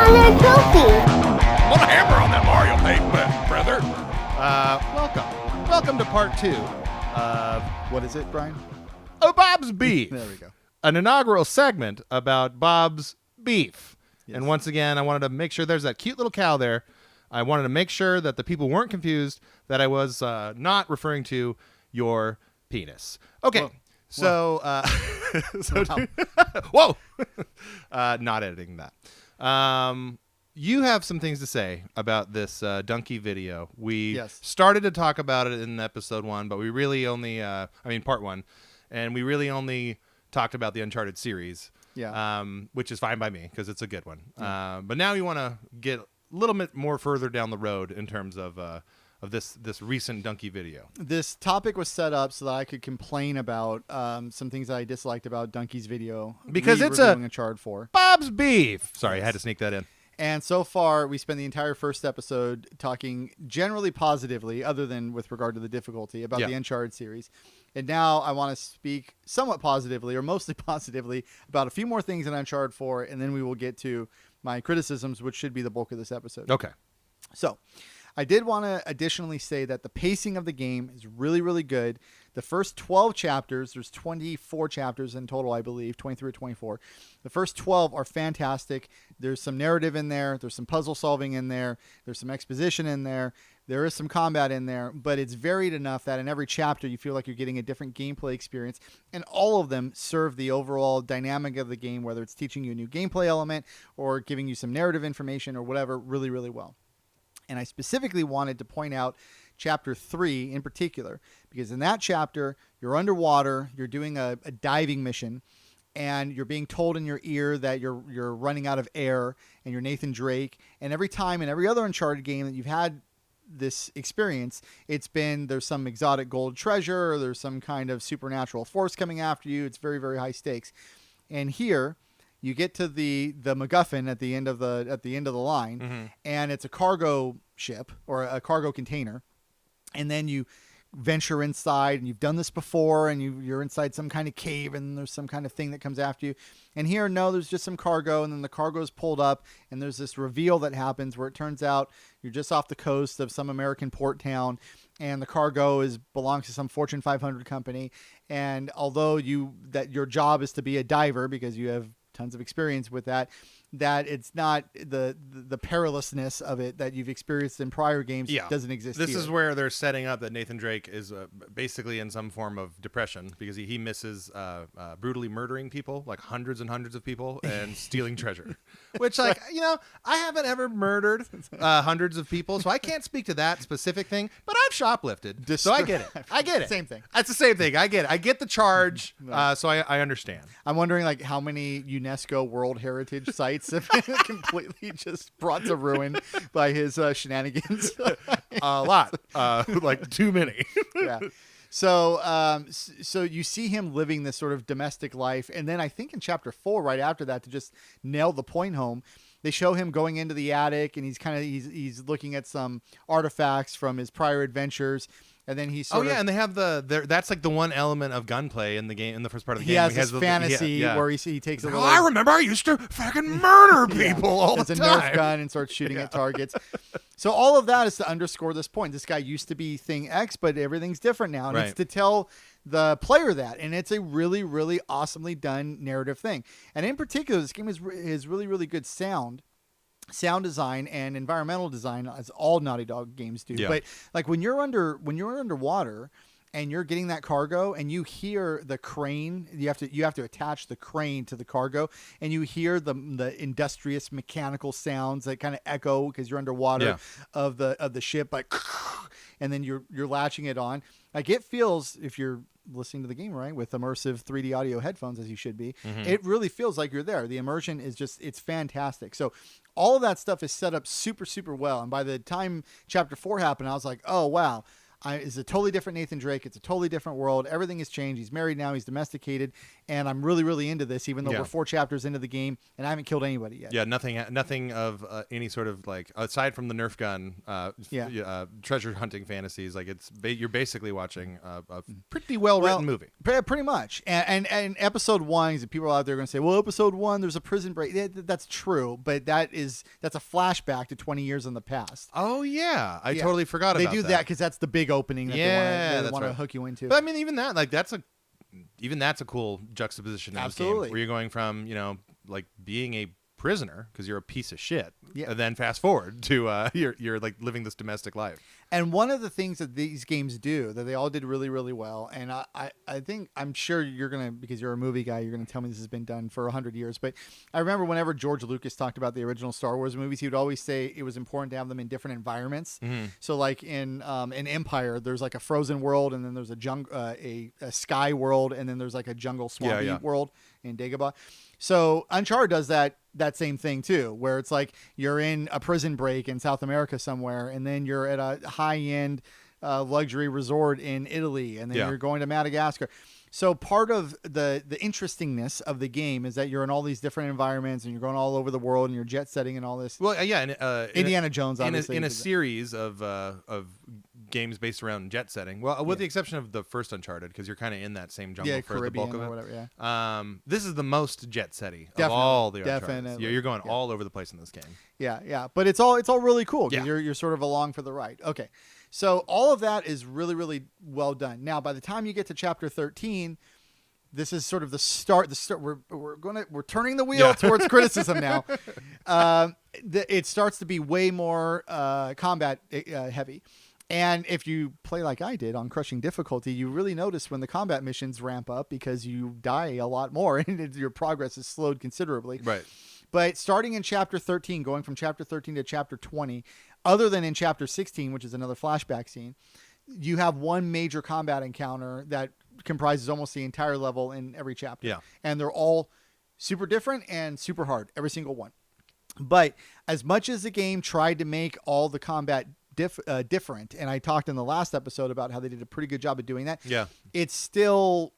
another trophy. Put a hammer on that Mario paint, brother. Welcome to part 2 of, what is it, Brian? Oh, Bob's Beef. There we go. An inaugural segment about Bob's Beef. Yes. And once again, I wanted to make sure there's that cute little cow there. I wanted to make sure that the people weren't confused that I was not referring to your penis. Okay. Whoa. So, Wow. whoa, not editing that. You have some things to say about this donkey video. We Yes. started to talk about it in episode 1, but we really only, part 1, and we really only talked about the Uncharted series. Yeah. Which is fine by me because it's a good one. But now you want to get a little bit more further down the road in terms of this recent donkey video. This topic was set up so that I could complain about some things that I disliked about Donkey's video. Because it's reviewing Uncharted 4. Bob's Beef. Sorry, Yes. I had to sneak that in. And so far, we spent the entire first episode talking generally positively, other than with regard to the difficulty, about the Uncharted series. And now I want to speak somewhat positively, or mostly positively, about a few more things in Uncharted 4, and then we will get to my criticisms, which should be the bulk of this episode. Okay. So, I did want to additionally say that the pacing of the game is really, really good. The first 12 chapters, there's 24 chapters in total, I believe, 23 or 24. The first 12 are fantastic. There's some narrative in there. There's some puzzle solving in there. There's some exposition in there. There is some combat in there, but it's varied enough that in every chapter you feel like you're getting a different gameplay experience, and all of them serve the overall dynamic of the game, whether it's teaching you a new gameplay element or giving you some narrative information or whatever, really, really well. And I specifically wanted to point out chapter 3 in particular, because in that chapter, you're underwater, you're doing a diving mission, and you're being told in your ear that you're running out of air, and you're Nathan Drake. And every time in every other Uncharted game that you've had this experience, it's been there's some exotic gold treasure, or there's some kind of supernatural force coming after you. It's very, very high stakes. And here, you get to the MacGuffin at the end of the line, and it's a cargo ship or a cargo container, and then you venture inside, and you've done this before, and you're inside some kind of cave, and there's some kind of thing that comes after you. And here, no, there's just some cargo, and then the cargo is pulled up, and there's this reveal that happens where it turns out you're just off the coast of some American port town, and the cargo belongs to some Fortune 500 company. And although your job is to be a diver because you have tons of experience with that it's not the perilousness of it that you've experienced in prior games doesn't exist This here. is where they're setting up that Nathan Drake is basically in some form of depression because he misses brutally murdering people, like hundreds and hundreds of people, and stealing treasure. Which, I haven't ever murdered hundreds of people, so I can't speak to that specific thing, but I've shoplifted, so I get it. I get it. Same thing. It's the same thing. I get it. I get the charge, so I understand. I'm wondering like how many UNESCO World Heritage sites have been completely just brought to ruin by his shenanigans. A lot. Like too many. Yeah. So you see him living this sort of domestic life. And then I think in chapter 4, right after that, to just nail the point home, they show him going into the attic, and he's looking at some artifacts from his prior adventures. And then he's and they have that's like the one element of gunplay in the game, in the first part of the game. He has this fantasy where he takes a little... I remember I used to fucking murder people all the time. It's a Nerf gun and starts shooting at targets. So all of that is to underscore this point. This guy used to be Thing X, but everything's different now. And it's to tell the player that. And it's a really, really awesomely done narrative thing. And in particular, this game is really, really good sound design and environmental design, as all Naughty Dog games do. But like when you're underwater and you're getting that cargo and you hear the crane, you have to attach the crane to the cargo, and you hear the industrious mechanical sounds that kind of echo because you're underwater of the ship, like, and then you're latching it on. Like it feels, if you're listening to the game right with immersive 3D audio headphones, as you should be, it really feels like you're there. The immersion is it's fantastic. So all of that stuff is set up super, super well. And by the time chapter 4 happened, I was like, oh wow, It's a totally different Nathan Drake. It's a totally different world. Everything has changed. He's married now. He's domesticated, and I'm really, really into this. Even though we're 4 chapters into the game, and I haven't killed anybody yet. Yeah, nothing of any sort of like aside from the Nerf gun, treasure hunting fantasies. Like you're basically watching a pretty well written movie. Pretty much. And episode 1, people out there are going to say, well, episode 1, there's a prison break. That's true, but that's a flashback to 20 years in the past. Oh yeah, I totally forgot about that. They do that because that's the big opening that they want to hook you into. But I mean, even that's a cool juxtaposition in Absolutely. this game, where you're going from like being a prisoner because you're a piece of shit, yeah. and then fast forward to you're like living this domestic life. And one of the things that these games do that they all did really, really well, and I'm sure you're going to, because you're a movie guy, you're going to tell me this has been done for 100 years. But I remember whenever George Lucas talked about the original Star Wars movies, he would always say it was important to have them in different environments. Mm-hmm. So like in Empire, there's like a frozen world, and then there's a sky world, and then there's like a jungle swampy world in Dagobah. So Uncharted does that same thing too, where it's like you're in a prison break in South America somewhere, and then you're at a high-end luxury resort in Italy, and then you're going to Madagascar. So part of the interestingness of the game is that you're in all these different environments, and you're going all over the world, and you're jet setting and all this. Well, yeah, Indiana Jones, obviously, in a series of games based around jet setting. Well, with the exception of the first Uncharted, because you're kind of in that same jungle for Caribbean the bulk of it. Or whatever, this is the most jet setty of all the Uncharted. Definitely. You're going all over the place in this game. Yeah. But it's all really cool because you're sort of along for the ride. Okay. So all of that is really, really well done. Now, by the time you get to chapter 13, this is sort of the start. We're turning the wheel towards criticism now. It starts to be way more combat heavy. And if you play like I did on crushing difficulty, you really notice when the combat missions ramp up because you die a lot more and your progress is slowed considerably. Right. But starting in chapter 13, going from chapter 13 to chapter 20, other than in chapter 16, which is another flashback scene, you have one major combat encounter that comprises almost the entire level in every chapter. Yeah. And they're all super different and super hard, every single one. But as much as the game tried to make all the combat different, and I talked in the last episode about how they did a pretty good job of doing that. Yeah. It's still,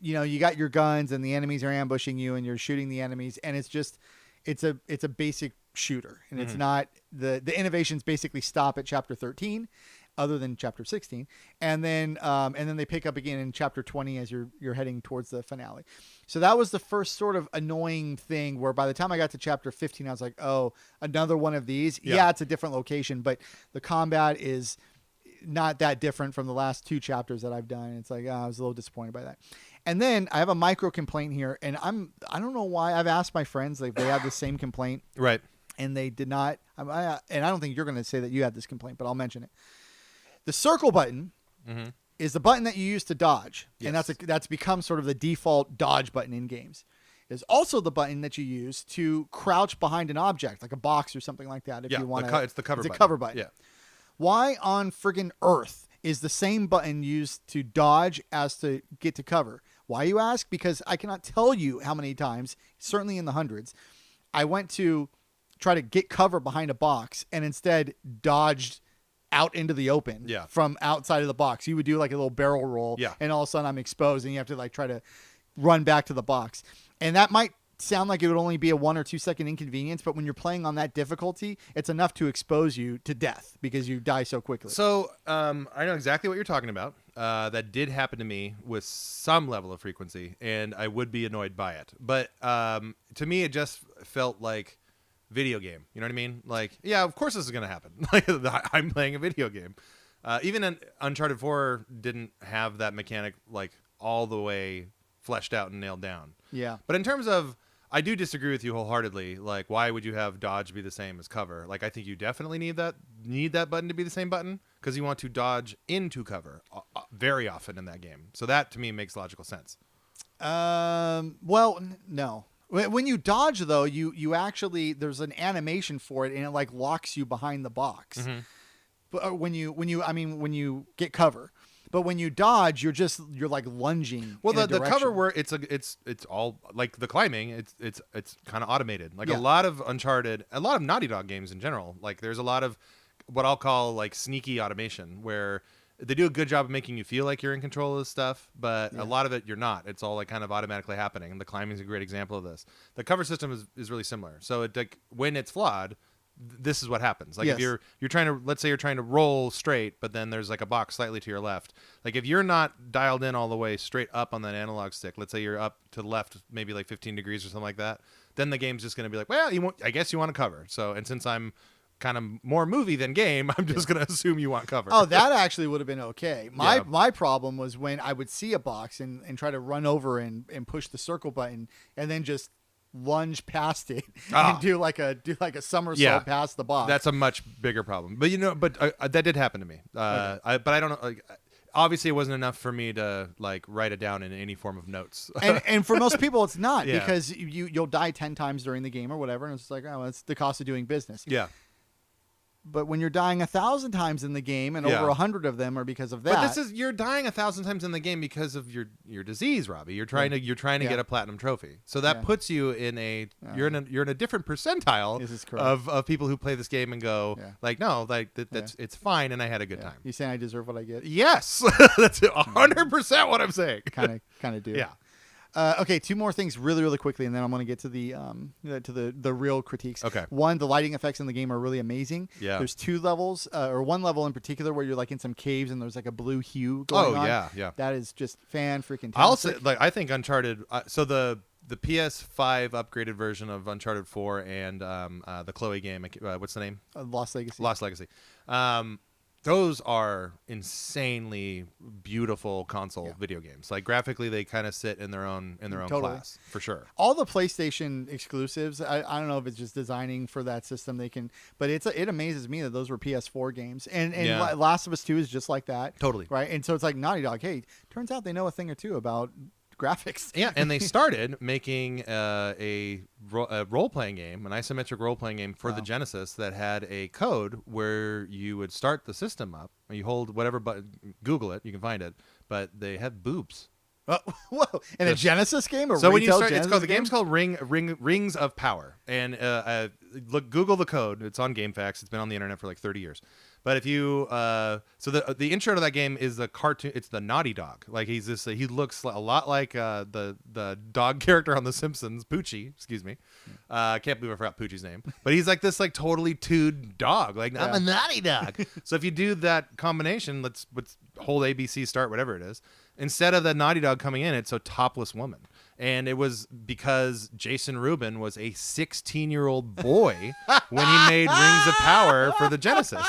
you got your guns and the enemies are ambushing you and you're shooting the enemies, and it's just, it's a basic shooter, and it's not the innovations basically stop at chapter 13, other than chapter 16, and then they pick up again in chapter 20 as you're heading towards the finale. So that was the first sort of annoying thing where by the time I got to chapter 15, I was like, oh, another one of these. Yeah, it's a different location, but the combat is not that different from the last 2 chapters that I've done. It's like, I was a little disappointed by that. And then I have a micro complaint here, and I don't know why. I've asked my friends if they have the same complaint. Right. And they did not. And I don't think you're going to say that you had this complaint, but I'll mention it. The circle button is the button that you use to dodge, and that's become sort of the default dodge button in games. It's also the button that you use to crouch behind an object, like a box or something like that. If you want to, it's the cover button. It's a cover button. Yeah. Why on friggin' earth is the same button used to dodge as to get to cover? Why, you ask? Because I cannot tell you how many times, certainly in the hundreds, I went to try to get cover behind a box and instead dodged out into the open from outside of the box. You would do like a little barrel roll, and all of a sudden I'm exposed, and you have to like try to run back to the box. And that might sound like it would only be a 1 or 2 second inconvenience, but when you're playing on that difficulty, it's enough to expose you to death because you die so quickly. So I know exactly what you're talking about. That did happen to me with some level of frequency, and I would be annoyed by it. But to me, it just felt like video game. You know what I mean? Like, yeah, of course this is going to happen. Like, I'm playing a video game. Even in Uncharted 4 didn't have that mechanic like all the way fleshed out and nailed down. Yeah. But in terms of, I do disagree with you wholeheartedly. Like, why would you have dodge be the same as cover? Like, I think you definitely need that button to be the same button because you want to dodge into cover very often in that game. So that to me makes logical sense. Well, no. When you dodge, though, you actually, there's an animation for it, and it like locks you behind the box. Mm-hmm. But when you get cover, but when you dodge, you're like lunging. Well, the cover where it's all like the climbing. It's kind of automated. Like a lot of Uncharted, a lot of Naughty Dog games in general. Like there's a lot of what I'll call like sneaky automation where they do a good job of making you feel like you're in control of this stuff, but Yeah. a lot of it you're not. It's all like kind of automatically happening, and the climbing is a great example of this. The cover system is really similar. So it, like, when it's flawed, this is what happens. Like, if Yes. you're trying to, let's say you're trying to roll straight, but then there's like a box slightly to your left. Like, if you're not dialed in all the way straight up on that analog stick, let's say you're up to the left maybe like 15 degrees or something like that, then the game's just going to be like, well, I guess you want to cover. So, and since I'm kind of more movie than game, I'm just going to assume you want cover. Oh, that actually would have been okay. My Yeah. my problem was when I would see a box and try to run over and push the circle button and then just lunge past it and do like a somersault Yeah. past the box. That's a much bigger problem. But that did happen to me. Okay. But I don't know. Like, obviously, it wasn't enough for me to like write it down in any form of notes. and for most people it's not Yeah. because you'll die 10 times during the game or whatever, and it's like, oh, that's the cost of doing business. Yeah. But when you're dying 1,000 times in the game and Yeah. over 100 of them are because of that. But you're dying 1,000 times in the game because of your disease, Robbie. You're trying to Yeah. get a platinum trophy. So that Yeah. puts you in you're in a different percentile This is correct. of people who play this game and go Yeah. like, no, like that's it's fine, and I had a good Yeah. time. You saying I deserve what I get? Yes, that's 100% what I'm saying. Kind of do. Yeah. Okay, two more things really, really quickly, and then I'm going to get to the real critiques. Okay. One, the lighting effects in the game are really amazing. Yeah. There's two levels, or one level in particular where you're like in some caves and there's like a blue hue going on. Yeah. That is just fan-freaking-tastic. I'll say, like, I think Uncharted. So the PS5 upgraded version of Uncharted 4 and the Chloe game. What's the name? Lost Legacy. Lost Legacy. Those are insanely beautiful console video games. Like, graphically, they kind of sit in their own Totally. class for sure. All the PlayStation exclusives, I don't know if it's just designing for that system but it amazes me that those were PS4 games. And Yeah. Last of Us 2 is just like that. Totally. Right? And so it's like Naughty Dog, hey, turns out they know a thing or two about graphics. Yeah, and they started making a role-playing game, an isometric role-playing game for the Genesis that had a code where you would start the system up. You hold whatever button, Google it, you can find it, but they had boobs. Whoa! In a Genesis game, or So when you retail start, Genesis the game? game's called Rings of Power, and Google the code. It's on GameFAQs. It's been on the internet for like 30 years. But if you so the intro to that game is the cartoon. It's the Naughty Dog. Like, he's this. He looks a lot like the dog character on The Simpsons, Poochie. Excuse me. I can't believe I forgot Poochie's name. But he's like this like totally tood dog. Like, I'm a naughty dog. So if you do that combination, let's hold ABC start whatever it is. Instead of the Naughty Dog coming in, it's a topless woman. And it was because Jason Rubin was a 16-year-old boy when he made Rings of Power for the Genesis.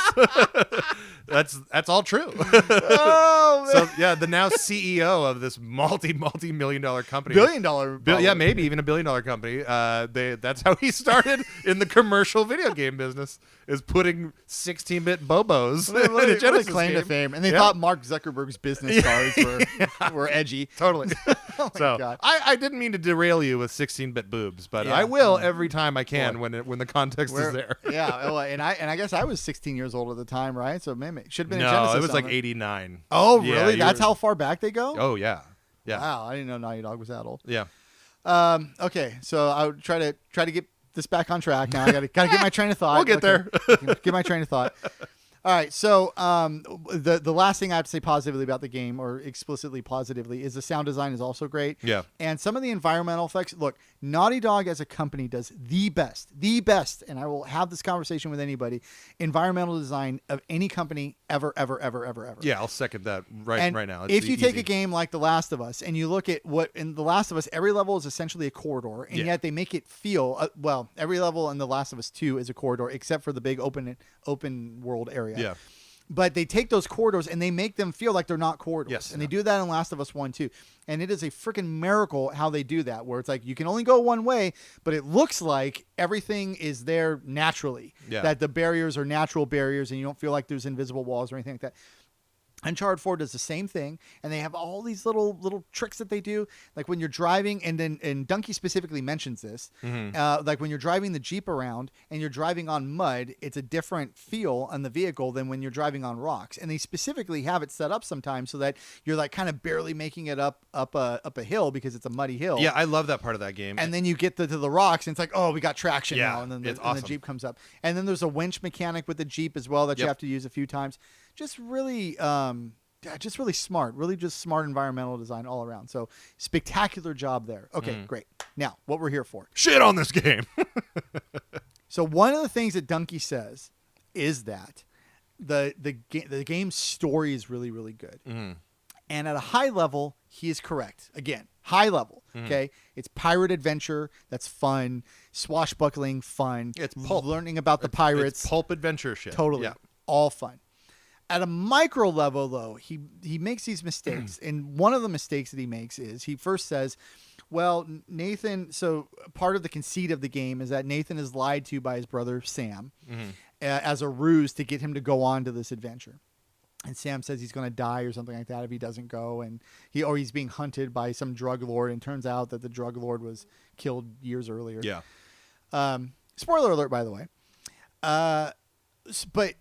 That's all true. Oh, man. So yeah, the now CEO of this multi-million-dollar company, $1 billion. yeah, maybe even $1 billion company. That's how he started in the commercial video game business, is putting 16-bit bobos in a What a Genesis claim game. to fame. And they Yeah. thought Mark Zuckerberg's business cards were edgy. Totally. Oh my So God. I didn't mean to derail you with 16-bit boobs, but Yeah. I will every time I can Boy. when the context is there. Yeah, well, and I guess I was 16 years old at the time, right? So maybe it should have been a No, Genesis. it was like element. 89. Oh, Yeah, really? you That's were- how far back they go? Oh yeah, yeah, Wow, I didn't know Naughty Dog was that old. yeah. Okay, so I would try to get this back on track. Now I gotta get my train of thought. We'll get there. Get my train of thought. All right, so the last thing I have to say positively about the game, or explicitly positively, is the sound design is also great. Yeah. And some of the environmental effects. Look, Naughty Dog as a company does the best, and I will have this conversation with anybody, environmental design of any company ever. Yeah, I'll second that right now. It's If you take easy. a game like The Last of Us and you look at what in The Last of Us, every level is essentially a corridor, and Yeah. yet they make it feel every level in The Last of Us 2 is a corridor, except for the big open world area. Yeah. But they take those corridors and they make them feel like they're not corridors. Yes. And they do that in Last of Us 1 too. And it is a freaking miracle how they do that, where it's like you can only go one way, but it looks like everything is there naturally. Yeah. That the barriers are natural barriers and you don't feel like there's invisible walls or anything like that. Uncharted 4 does the same thing, and they have all these little tricks that they do, like when you're driving, and Dunkey specifically mentions this, like when you're driving the Jeep around and you're driving on mud, it's a different feel on the vehicle than when you're driving on rocks, and they specifically have it set up sometimes so that you're like kind of barely making it up a hill because it's a muddy hill. Yeah, I love that part of that game. And then you get to the rocks, and it's like, oh, we got traction Yeah, now, and then it's the awesome. Jeep comes up, and then there's a winch mechanic with the Jeep as well that you Yep. have to use a few times. just really smart, really just smart environmental design all around. So spectacular job there. Okay, great. Now, what we're here for. Shit on this game. So one of the things that Dunkey says is that the game's story is really, really good. Mm-hmm. And at a high level, he is correct. Again, high level. Okay, it's pirate adventure that's fun, swashbuckling fun. It's pulp. Learning about the pirates. It's pulp adventure shit. Totally, Yeah. all fun. At a micro level, though, he makes these mistakes, and one of the mistakes that he makes is he first says, "Well, Nathan." So part of the conceit of the game is that Nathan is lied to by his brother Sam as a ruse to get him to go on to this adventure. And Sam says he's going to die or something like that if he doesn't go, and he's being hunted by some drug lord, and it turns out that the drug lord was killed years earlier. Yeah. Spoiler alert, by the way. But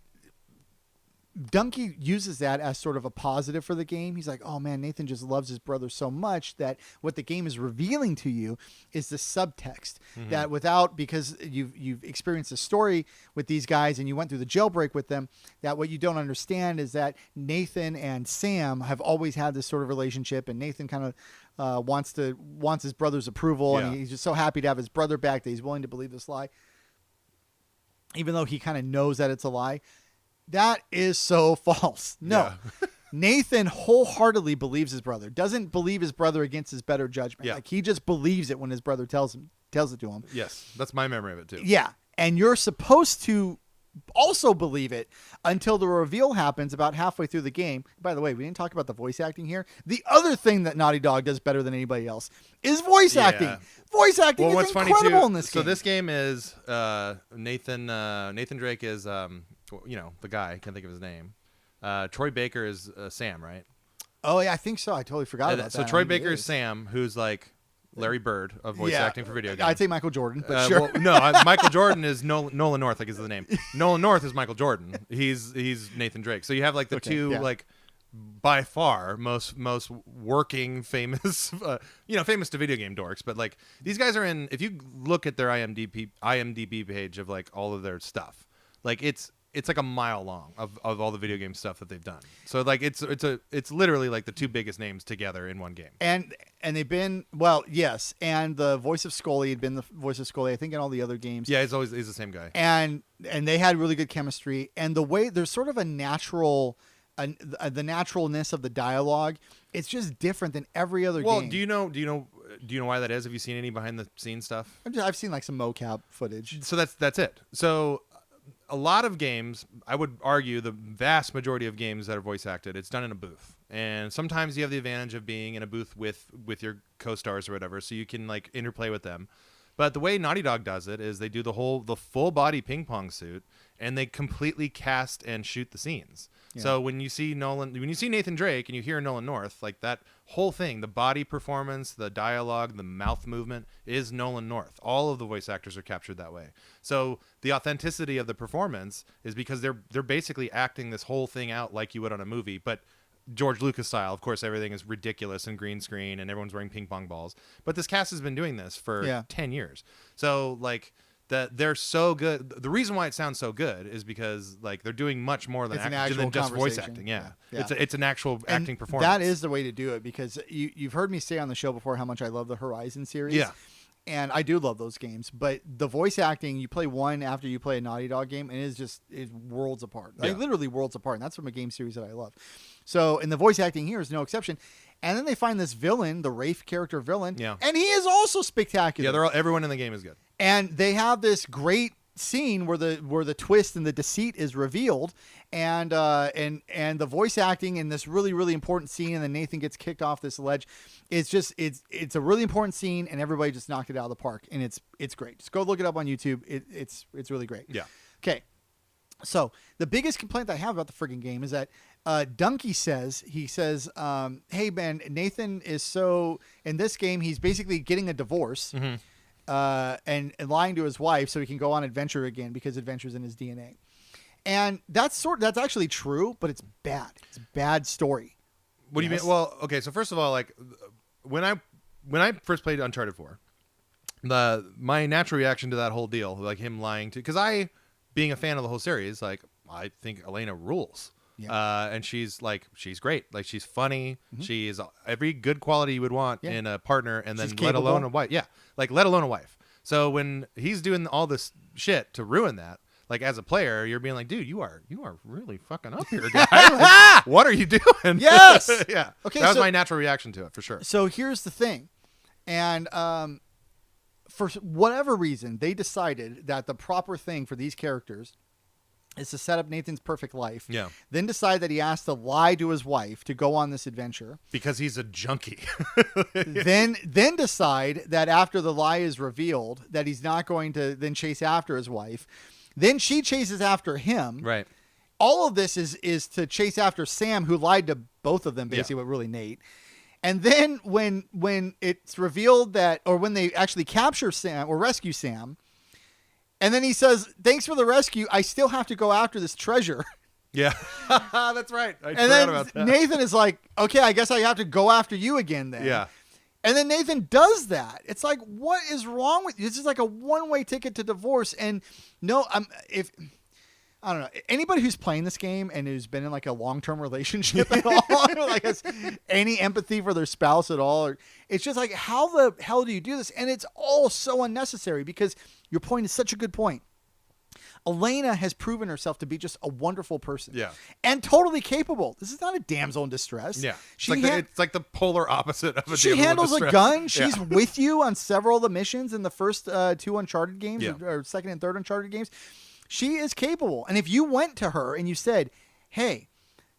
Dunkey uses that as sort of a positive for the game. He's like, oh man, Nathan just loves his brother so much that what the game is revealing to you is the subtext that because you've experienced a story with these guys and you went through the jailbreak with them, that what you don't understand is that Nathan and Sam have always had this sort of relationship, and Nathan kind of wants his brother's approval, and he's just so happy to have his brother back that he's willing to believe this lie, even though he kind of knows that it's a lie. That is so false. No. Yeah. Nathan wholeheartedly believes his brother. Doesn't believe his brother against his better judgment. Yeah. Like, he just believes it when his brother tells it to him. Yes, that's my memory of it too. Yeah. And you're supposed to also believe it until the reveal happens about halfway through the game. By the way, we didn't talk about the voice acting here. The other thing that Naughty Dog does better than anybody else is voice acting. Voice acting is incredible in this game. So this game is Nathan Drake is the guy, I can't think of his name. Troy Baker is Sam, right? Oh yeah, I think so. I totally forgot about that. So Troy Baker is Sam, who's like Larry Bird of voice acting for video games. I'd say Michael Jordan, but sure. Michael Jordan is Nolan North, like is the name. Nolan North is Michael Jordan. He's Nathan Drake. So you have like the two like by far most working famous famous to video game dorks, but like these guys are in, if you look at their IMDb page of like all of their stuff, like it's like a mile long of all the video game stuff that they've done. So like it's literally like the two biggest names together in one game. And they've been yes, and the voice of Scully had been the voice of Scully, I think, in all the other games. Yeah, he's the same guy. And they had really good chemistry, and the way there's sort of a natural the naturalness of the dialogue, it's just different than every other game. Well, do you know why that is? Have you seen any behind the scenes stuff? I've seen like some mocap footage. So that's it. So a lot of games, I would argue the vast majority of games that are voice acted, it's done in a booth. And sometimes you have the advantage of being in a booth with your co-stars or whatever, so you can like interplay with them. But the way Naughty Dog does it is they do the full body ping pong suit, and they completely cast and shoot the scenes. Yeah. So when you see Nathan Drake and you hear Nolan North, like that whole thing, the body performance, the dialogue, the mouth movement is Nolan North. All of the voice actors are captured that way. So the authenticity of the performance is because they're basically acting this whole thing out like you would on a movie, but George Lucas style. Of course, everything is ridiculous and green screen and everyone's wearing ping pong balls. But this cast has been doing this for 10 years. So like they're so good. The reason why it sounds so good is because like they're doing much more than just voice acting. Yeah. It's an actual acting performance. That is the way to do it, because you've heard me say on the show before how much I love the Horizon series. Yeah. And I do love those games, but the voice acting, you play one after you play a Naughty Dog game, and it's worlds apart. Yeah. Like literally worlds apart. And that's from a game series that I love. So, and the voice acting here is no exception. And then they find this villain, the Rafe character villain, and he is also spectacular. Yeah, everyone in the game is good. And they have this great scene where the twist and the deceit is revealed, and the voice acting in this really, really important scene, and then Nathan gets kicked off this ledge. It's a really important scene, and everybody just knocked it out of the park, and it's great. Just go look it up on YouTube. It's really great. Yeah. Okay. So the biggest complaint I have about the friggin' game is that Dunkey says, hey man, Nathan is so, in this game he's basically getting a divorce. Mm-hmm. And lying to his wife so he can go on adventure again because adventure's in his DNA. And that's actually true, but it's bad. It's a bad story. What do you mean? Well, okay, so first of all, like when I first played Uncharted 4, my natural reaction to that whole deal, like him lying to, because being a fan of the whole series, like I think Elena rules. And she's great. Like, she's funny. She is every good quality you would want in a partner, and then let alone a wife. Yeah, like let alone a wife. So when he's doing all this shit to ruin that, like as a player, you're being like, dude, you are really fucking up here, guy. Like, what are you doing? Yes. Yeah. Okay. That was my natural reaction to it, for sure. So here's the thing, and for whatever reason, they decided that the proper thing for these characters is to set up Nathan's perfect life. Yeah. Then decide that he has to lie to his wife to go on this adventure. Because he's a junkie. then decide that after the lie is revealed that he's not going to then chase after his wife. Then she chases after him. Right. All of this is to chase after Sam, who lied to both of them, basically, but really Nate. And then when it's revealed that, or when they actually capture Sam or rescue Sam, and then he says, "Thanks for the rescue. I still have to go after this treasure." Yeah, that's right. I and forgot then about that. Nathan is like, "Okay, I guess I have to go after you again then." Yeah. And then Nathan does that. It's like, what is wrong with you? This is like a one-way ticket to divorce. And no, I don't know, anybody who's playing this game and who's been in like a long-term relationship at all, like has any empathy for their spouse at all, or it's just like, how the hell do you do this? And it's all so unnecessary, because your point is such a good point. Elena has proven herself to be just a wonderful person. Yeah. And totally capable. This is not a damsel in distress. Yeah. It's like the polar opposite of a She damsel in handles a distress. gun. She's with you on several of the missions in the first two Uncharted games, or second and third Uncharted games. She is capable. And if you went to her and you said, "Hey,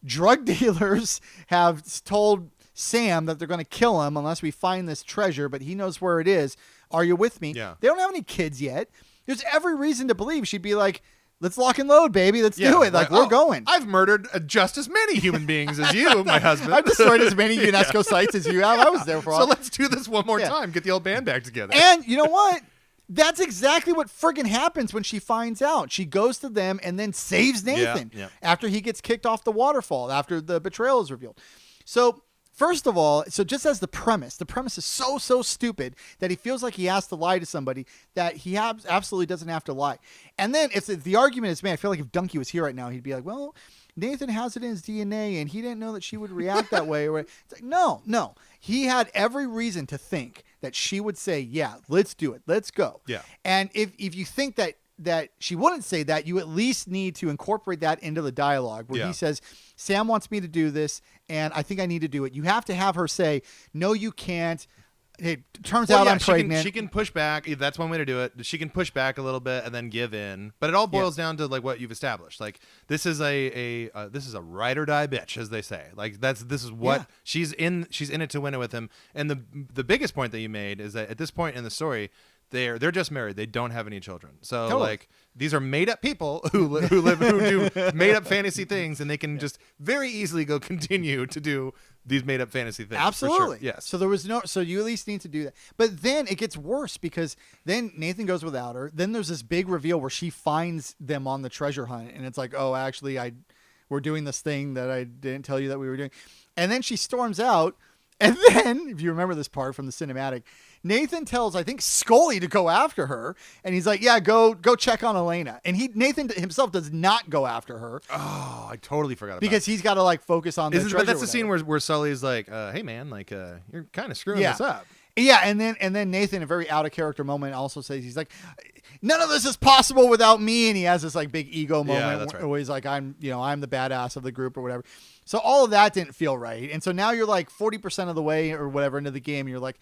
drug dealers have told Sam that they're going to kill him unless we find this treasure, but he knows where it is. Are you with me?" Yeah. They don't have any kids yet. There's every reason to believe she'd be like, "Let's lock and load, baby. Let's do it. Like, we're going." I've murdered just as many human beings as you, my husband. I've destroyed as many UNESCO sites as you have. I was there for all. So let's do this one more time. Get the old band back together. And you know what? That's exactly what friggin' happens when she finds out. She goes to them and then saves Nathan after he gets kicked off the waterfall, after the betrayal is revealed. So, first of all, just as the premise is so stupid that he feels like he has to lie to somebody that he absolutely doesn't have to lie. And then if the argument is made, I feel like if Donkey was here right now, he'd be like, "Well, Nathan has it in his DNA and he didn't know that she would react that way." It's like, no. He had every reason to think that she would say, "Yeah, let's do it. Let's go." Yeah. And if you think that she wouldn't say that, you at least need to incorporate that into the dialogue where he says, "Sam wants me to do this, and I think I need to do it." You have to have her say, "No, you can't. It turns out I'm pregnant." She can push back. That's one way to do it. She can push back a little bit and then give in. But it all boils down to like what you've established. Like, this is a ride or die bitch, as they say. Like, this is what she's in it to win it with him. And the biggest point that you made is that at this point in the story, they're just married. They don't have any children. So like, these are made up people who do made up fantasy things, and they can just very easily go continue to do these made up fantasy things. Absolutely. For sure. Yes. So you at least need to do that. But then it gets worse, because then Nathan goes without her. Then there's this big reveal where she finds them on the treasure hunt, and it's like, "Oh, actually we're doing this thing that I didn't tell you that we were doing." And then she storms out. And then, if you remember this part from the cinematic, Nathan tells, I think, Scully to go after her. And he's like, "Yeah, go check on Elena." And Nathan himself does not go after her. Oh, I totally forgot about because he's got to like focus on the treasure. But that's the scene where Sully's like, "Hey man, like you're kind of screwing this up." Yeah, and then Nathan, a very out of character moment, also says, he's like, "None of this is possible without me." And he has this like big ego moment where he's like, I'm the badass of the group or whatever. So all of that didn't feel right. And so now you're like 40% of the way or whatever into the game. And you're like,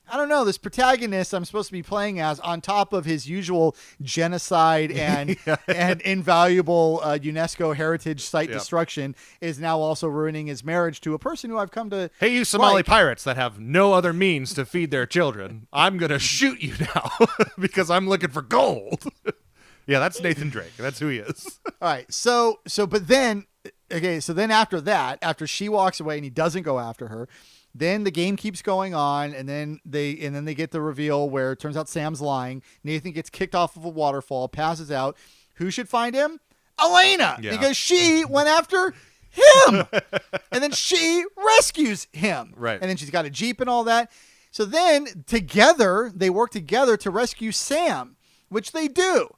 I don't know, this protagonist I'm supposed to be playing as, on top of his usual genocide and and invaluable UNESCO heritage site destruction, is now also ruining his marriage to a person who I've come to Hey, you Somali pirates that have no other means to feed their children, I'm going to shoot you now because I'm looking for gold. Yeah, that's Nathan Drake. That's who he is. All right. So then after that, after she walks away and he doesn't go after her, then the game keeps going on, and then they get the reveal where it turns out Sam's lying. Nathan gets kicked off of a waterfall, passes out. Who should find him? Elena, because she went after him. And then she rescues him. Right. And then she's got a Jeep and all that. So then they work together to rescue Sam, which they do.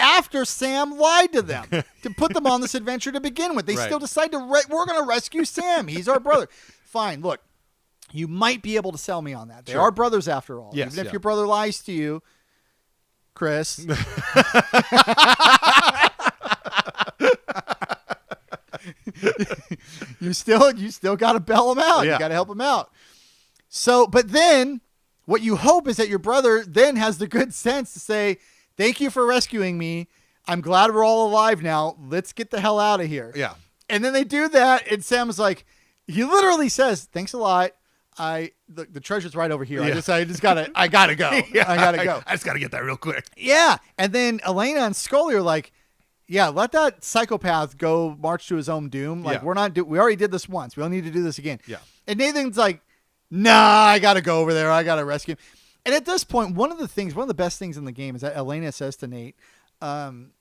after Sam lied to them to put them on this adventure to begin with. They Right. still decide to, we're going to rescue Sam. He's our brother. Fine, look, you might be able to sell me on that. They Sure. are brothers after all. Yes, Even if yeah. your brother lies to you, Chris. you still got to bail him out. Yeah. You got to help him out. So, but then what you hope is that your brother then has the good sense to say, thank you for rescuing me. I'm glad we're all alive now. Let's get the hell out of here. Yeah. And then they do that. And Sam's like, he literally says, thanks a lot. The treasure's right over here. Yeah. I gotta go. Yeah, I gotta go. I just got to get that real quick. Yeah. And then Elena and Scully are like, yeah, let that psychopath go march to his own doom. Like, Yeah. we already did this once. We don't need to do this again. Yeah. And Nathan's like, nah, I got to go over there. I got to rescue him. And at this point, one of the best things in the game is that Elena says to Nate,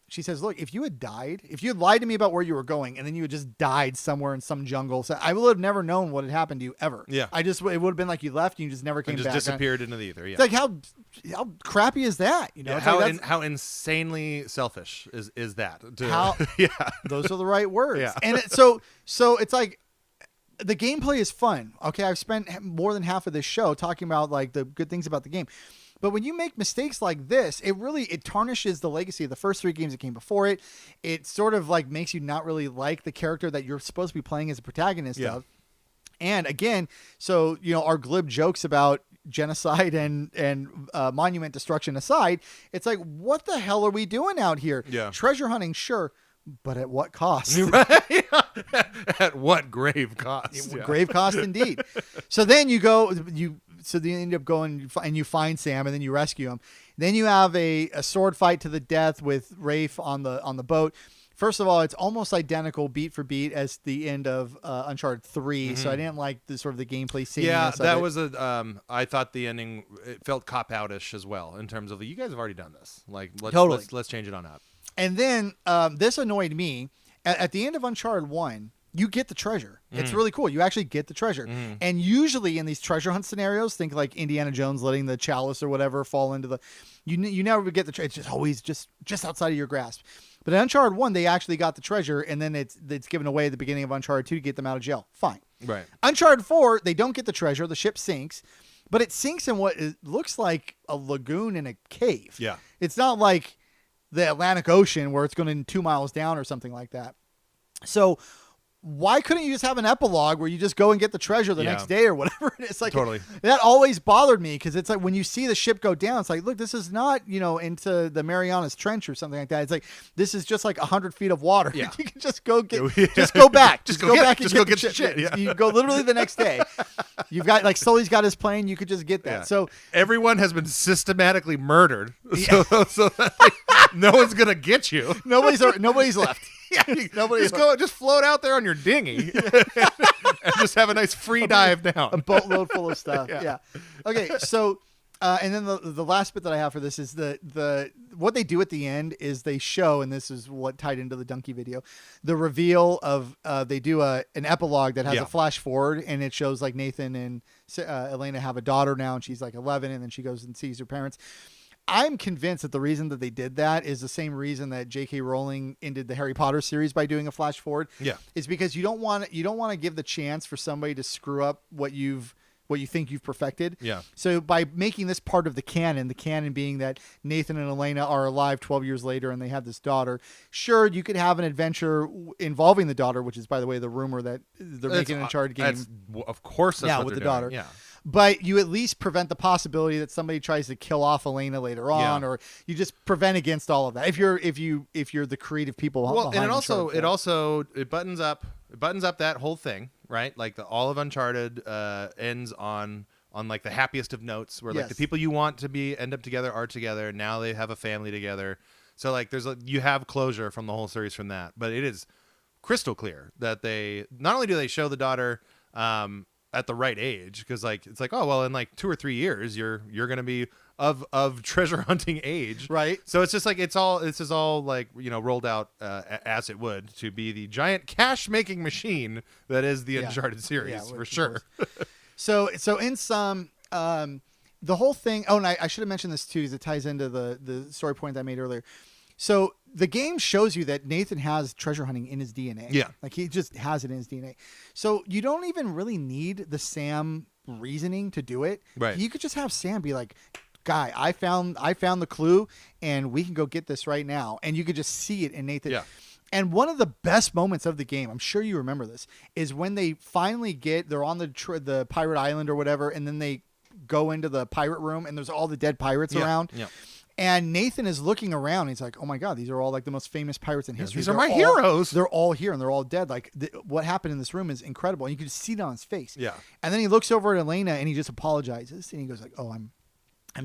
she says, look, if you had lied to me about where you were going and then you had just died somewhere in some jungle, so I would have never known what had happened to you ever. Yeah. It would have been like you left and you just never came And just back. disappeared into the ether. Yeah. It's like, how crappy is that? You know, Yeah, it's like how insanely selfish is that? How- yeah. those are the right words. Yeah. And so it's like, the gameplay is fun. Okay, I've spent more than half of this show talking about like the good things about the game. But when you make mistakes like this, it tarnishes the legacy of the first 3 games that came before it. It sort of like makes you not really like the character that you're supposed to be playing as a protagonist of. And again, so, you know, our glib jokes about genocide and monument destruction aside, it's like, what the hell are we doing out here? Yeah. Treasure hunting, sure. But at what cost? At what grave cost? Yeah. Grave cost indeed. So then you end up going and you find Sam and then you rescue him. Then you have a sword fight to the death with Rafe on the boat. First of all, it's almost identical beat for beat as the end of Uncharted 3. So I didn't like the sort of the gameplay scene. Yeah, that was I thought the ending, it felt cop out-ish as well in terms of you guys have already done this. Like let's change it on up. And then this annoyed me. At the end of Uncharted 1, you get the treasure. It's really cool. You actually get the treasure. And usually in these treasure hunt scenarios, think like Indiana Jones letting the chalice or whatever fall into the... You never get the treasure. It's just always just outside of your grasp. But in Uncharted 1, they actually got the treasure, and then it's given away at the beginning of Uncharted 2 to get them out of jail. Fine. Right. Uncharted 4, they don't get the treasure. The ship sinks. But it sinks in what looks like a lagoon in a cave. Yeah. It's not like the Atlantic Ocean where it's going 2 miles down or something like that. So why couldn't you just have an epilogue where you just go and get the treasure the next day or whatever it is? Like, Totally. That always bothered me because it's like when you see the ship go down, it's like, look, this is not, into the Marianas Trench or something like that. It's like, this is just like 100 feet of water. Yeah. You can just go just go back. Just go go back get- and just get go the get ship. the shit, yeah. You go literally the next day. You've got like Sully's got his plane. You could just get that. Yeah. So Everyone has been systematically murdered, so that no one's gonna get you. nobody's left. Yeah, just float out there on your dinghy and just have a nice free dive down. A boatload full of stuff. Yeah. Yeah. Okay. So, and then the last bit that I have for this is the what they do at the end is they show, and this is what tied into the donkey video, the reveal of they do an epilogue that has a flash forward, and it shows like Nathan and Elena have a daughter now, and she's like 11, and then she goes and sees her parents. I'm convinced that the reason that they did that is the same reason that J.K. Rowling ended the Harry Potter series by doing a flash forward. Yeah. It's because you don't want to give the chance for somebody to screw up what you think you've perfected. Yeah. So by making this part of the canon being that Nathan and Elena are alive 12 years later and they have this daughter, sure, you could have an adventure involving the daughter, which is, by the way, the rumor that they're making an Uncharted game. Of course, that's what with they're the daughter. doing. Yeah. But you at least prevent the possibility that somebody tries to kill off Elena later on, or you just prevent against all of that. If you're the creative people, Well, and behind it buttons up that whole thing, right? Like all of Uncharted ends on like the happiest of notes, where like the people you want to end up together are together. Now they have a family together, so like you have closure from the whole series from that. But it is crystal clear that they not only do they show the daughter at the right age, because like it's like, oh well, in like 2 or 3 years you're gonna be of treasure hunting age, right? So it's just like this is all like rolled out as it would to be the giant cash making machine that is the Uncharted series, for sure. So in some the whole thing. Oh, and I should have mentioned this too, because it ties into the story point that I made earlier. So the game shows you that Nathan has treasure hunting in his DNA. Yeah. Like he just has it in his DNA. So you don't even really need the Sam reasoning to do it. Right. You could just have Sam be like, guy, I found the clue and we can go get this right now. And you could just see it in Nathan. Yeah. And one of the best moments of the game, I'm sure you remember this, is when they finally they're on the pirate island or whatever, and then they go into the pirate room and there's all the dead pirates around. Yeah. And Nathan is looking around. He's like, oh my God, these are all like the most famous pirates in history. These are my heroes. They're all here and they're all dead. Like what happened in this room is incredible. And you can just see it on his face. Yeah. And then he looks over at Elena and he just apologizes. And he goes like, oh, I'm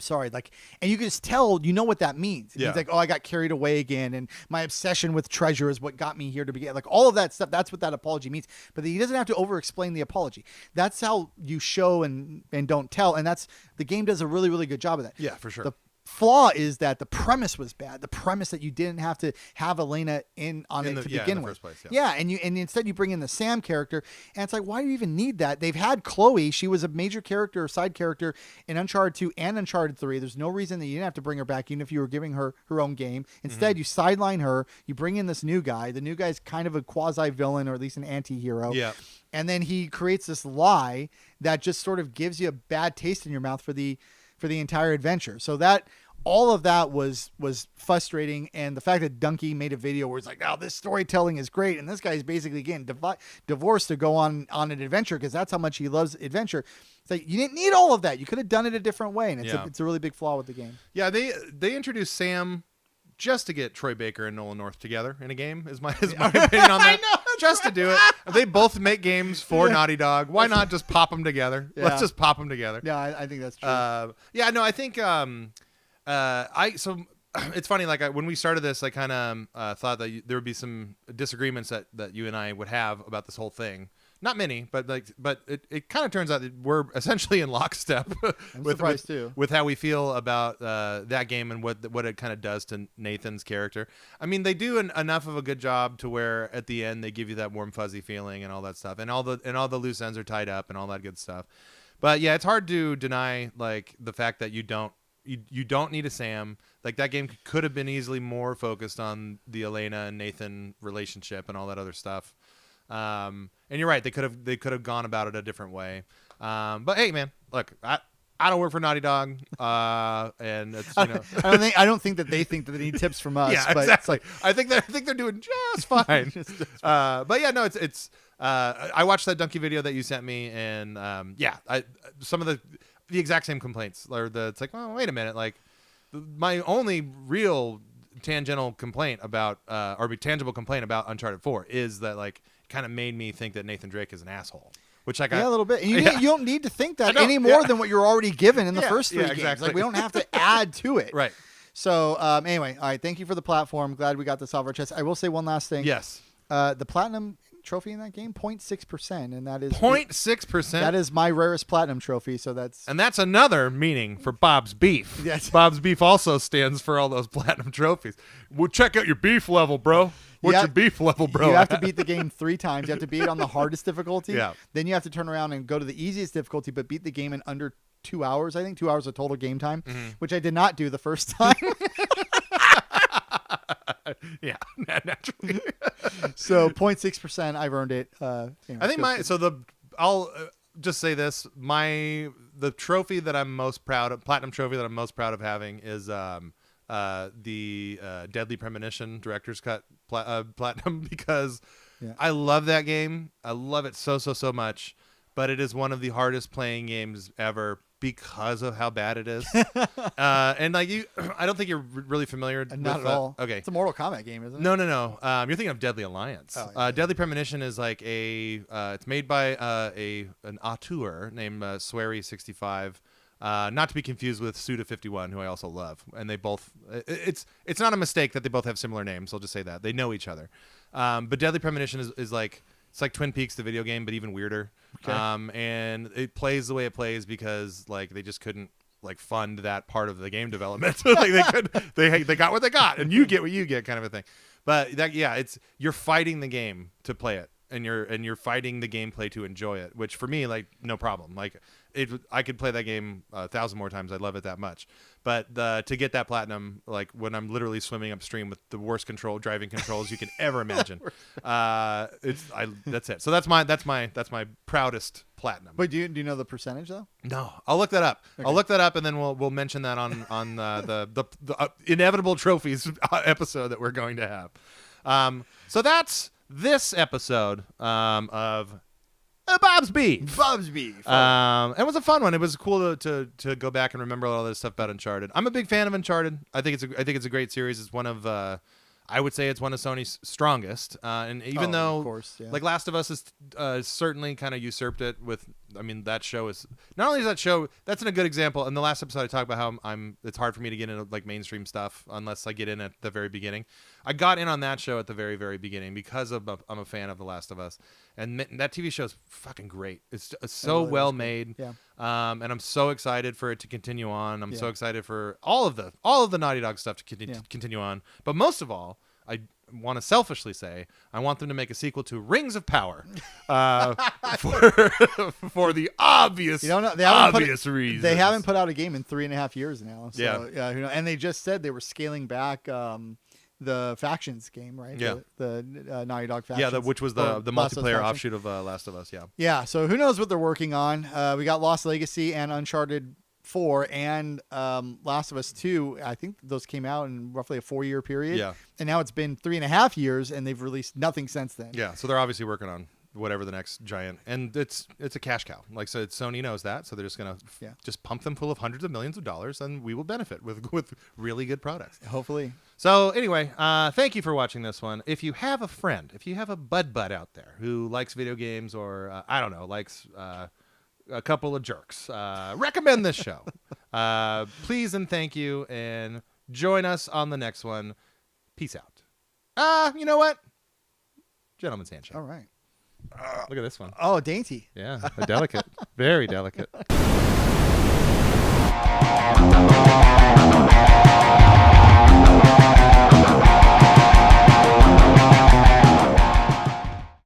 sorry. Like, and you can just tell, you know what that means. Yeah. He's like, oh, I got carried away again. And my obsession with treasure is what got me here to begin. Like all of that stuff. That's what that apology means. But he doesn't have to over explain the apology. That's how you show and don't tell. And the game does a really, really good job of that. Yeah, for sure. The flaw is that the premise was bad. The premise that you didn't have to have Elena to begin with. First place, and instead you bring in the Sam character, and it's like, why do you even need that? They've had Chloe. She was a major character or side character in Uncharted 2 and Uncharted 3. There's no reason that you didn't have to bring her back, even if you were giving her her own game. Instead, you sideline her. You bring in this new guy. The new guy's kind of a quasi-villain or at least an anti-hero. Yeah. And then he creates this lie that just sort of gives you a bad taste in your mouth for the entire adventure. So that all of that was frustrating, and the fact that Dunkey made a video where it's like, "Oh, this storytelling is great," and this guy's basically getting divorced to go on an adventure because that's how much he loves adventure. It's like you didn't need all of that. You could have done it a different way, and it's a really big flaw with the game. Yeah, they introduced Sam just to get Troy Baker and Nolan North together in a game. Is my opinion on that. I know. Just to do it. They both make games for Naughty Dog. Why not just pop them together? Yeah. Let's just pop them together. Yeah, I think that's true. I think it's funny. Like when we started this, I kind of thought that there would be some disagreements that you and I would have about this whole thing. Not many, but it kind of turns out that we're essentially in lockstep with how we feel about that game and what it kind of does to Nathan's character. I mean, they do enough of a good job to where at the end they give you that warm fuzzy feeling and all that stuff, and all the loose ends are tied up and all that good stuff. But yeah, it's hard to deny like the fact that you don't need a Sam. Like that game could have been easily more focused on the Elena and Nathan relationship and all that other stuff. And you're right, they could have gone about it a different way. But hey, man, look, I don't work for Naughty Dog, and it's, you know, I don't think that they think that they need tips from us. Yeah, but exactly. I think they're doing just fine. But yeah, no, it's. I watched that Dunkey video that you sent me, and some of the exact same complaints. It's like, well, wait a minute, like my only real tangible complaint about Uncharted 4 is that like kind of made me think that Nathan Drake is an asshole. Which a little bit. And you don't need to think that any more than what you're already given in the first three games. Exactly. Like we don't have to add to it. Right. So anyway, all right. Thank you for the platform. Glad we got this off our chest. I will say one last thing. Yes. The platinum trophy in that game, 0.6%, and that is 0.6%. That is my rarest platinum trophy. So that's another meaning for Bob's Beef. Yes. Bob's Beef also stands for all those platinum trophies. Well, check out your beef level, bro. What's your beef level, bro? You have to beat the game 3 times. You have to beat it on the hardest difficulty. Yeah. Then you have to turn around and go to the easiest difficulty, but beat the game in under 2 hours. I think 2 hours of total game time, which I did not do the first time. Yeah, naturally. So 0.6%, I've earned it. I think I'll just say this: the trophy that I'm most proud of, platinum trophy that I'm most proud of having, is the Deadly Premonition Director's Cut platinum, because I love that game. I love it so much, but it is one of the hardest playing games ever because of how bad it is. And like I don't think you're really familiar. Not at all. Okay, it's a Mortal Kombat game, isn't it? No. You're thinking of Deadly Alliance. Oh, yeah. Deadly Premonition is like it's made by an auteur named Swery65. Not to be confused with Suda51, who I also love, and they both. It's not a mistake that they both have similar names. I'll just say that they know each other. But Deadly Premonition is like, it's like Twin Peaks, the video game, but even weirder. Okay. And it plays the way it plays because like they just couldn't like fund that part of the game development. Like they got what they got, and you get what you get, kind of a thing. But it's you're fighting the game to play it. And you're fighting the gameplay to enjoy it, which for me, like, no problem. Like I could play that game 1,000 more times. I love it that much. But to get that platinum, like when I'm literally swimming upstream with the worst driving controls you can ever imagine, that's it. So that's my proudest platinum. But do you know the percentage though? No, I'll look that up. Okay. I'll look that up, and then we'll mention that on the inevitable trophies episode that we're going to have. So that's this episode of Bob's Beef. Bob's Beef. It was a fun one. It was cool to go back and remember all this stuff about Uncharted. I'm a big fan of Uncharted. I think it's a great series. It's one of I would say it's one of Sony's strongest. And even though, of course, yeah. like Last of Us is certainly kind of usurped it with. I mean, that show is not only is that show that's a good example. In the last episode, I talked about how it's hard for me to get into like mainstream stuff unless I get in at the very beginning. I got in on that show at the very, very beginning because I'm a fan of The Last of Us, and that TV show is fucking great. It's so really well is made. Yeah. And I'm so excited for it to continue on. I'm so excited for all of the Naughty Dog stuff to continue on. But most of all, I want to selfishly say I want them to make a sequel to Rings of Power for the obvious reason. They haven't put out a game in 3.5 years now. So, yeah. And they just said they were scaling back the Factions game, right? Yeah. The Naughty Dog Factions. Yeah, which was the Last of Us multiplayer Faction. offshoot of Last of Us. Yeah. Yeah. So who knows what they're working on? We got Lost Legacy and Uncharted 4 and Last of Us 2. I think those came out in roughly a 4-year period. Yeah. And now it's been 3.5 years, and they've released nothing since then. Yeah. So they're obviously working on whatever the next giant, and it's a cash cow. Like, so Sony knows that, so they're just gonna just pump them full of hundreds of millions of dollars, and we will benefit with really good products. Hopefully. So anyway, thank you for watching this one. If you have a friend, if you have a bud out there who likes video games, or I don't know, likes a couple of jerks, recommend this show. Please and thank you, and join us on the next one. Peace out. You know what? Gentleman's handshake. All right. Look at this one. Oh, dainty. Yeah, delicate. Very delicate.